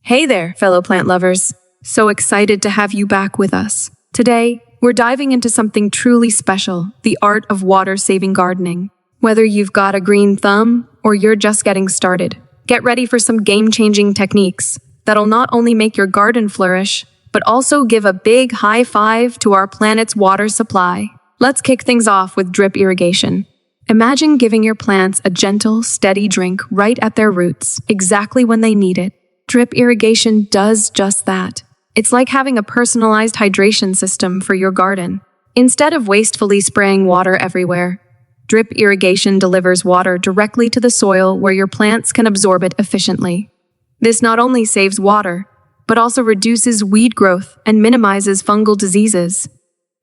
Hey there, fellow plant lovers. So excited to have you back with us. Today, we're diving into something truly special, the art of water-saving gardening. Whether you've got a green thumb or you're just getting started, get ready for some game-changing techniques that'll not only make your garden flourish, but also give a big high five to our planet's water supply. Let's kick things off with drip irrigation. Imagine giving your plants a gentle, steady drink right at their roots, exactly when they need it. Drip irrigation does just that. It's like having a personalized hydration system for your garden. Instead of wastefully spraying water everywhere, drip irrigation delivers water directly to the soil where your plants can absorb it efficiently. This not only saves water, but also reduces weed growth and minimizes fungal diseases.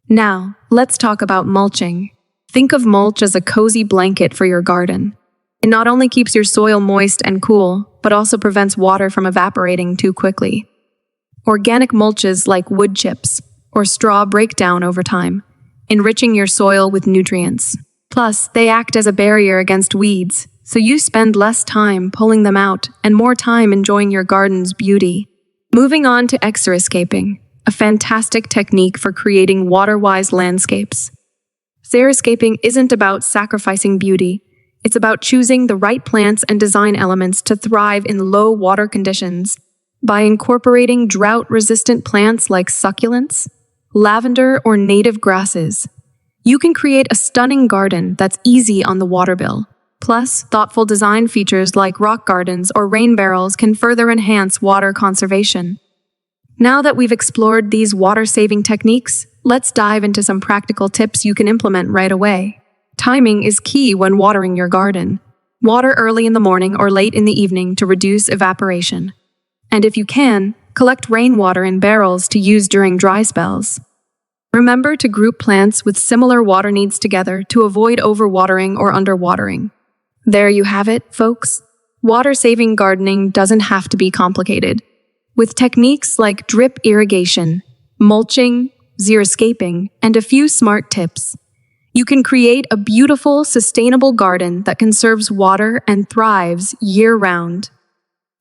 Now, let's talk about mulching. Think of mulch as a cozy blanket for your garden. It not only keeps your soil moist and cool, but also prevents water from evaporating too quickly. Organic mulches like wood chips or straw break down over time, enriching your soil with nutrients. Plus, they act as a barrier against weeds, so you spend less time pulling them out and more time enjoying your garden's beauty. Moving on to Xeriscaping, a fantastic technique for creating water-wise landscapes. Xeriscaping isn't about sacrificing beauty. It's about choosing the right plants and design elements to thrive in low water conditions. By incorporating drought-resistant plants like succulents, lavender, or native grasses, you can create a stunning garden that's easy on the water bill. Plus, thoughtful design features like rock gardens or rain barrels can further enhance water conservation. Now that we've explored these water-saving techniques, let's dive into some practical tips you can implement right away. Timing is key when watering your garden. Water early in the morning or late in the evening to reduce evaporation. And if you can, collect rainwater in barrels to use during dry spells. Remember to group plants with similar water needs together to avoid overwatering or underwatering. There you have it, folks. Water-saving gardening doesn't have to be complicated. With techniques like drip irrigation, mulching, xeriscaping, and a few smart tips, you can create a beautiful, sustainable garden that conserves water and thrives year-round.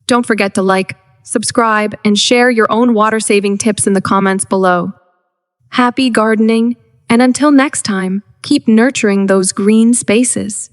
Don't forget to like, subscribe, and share your own water-saving tips in the comments below. Happy gardening, and until next time, keep nurturing those green spaces.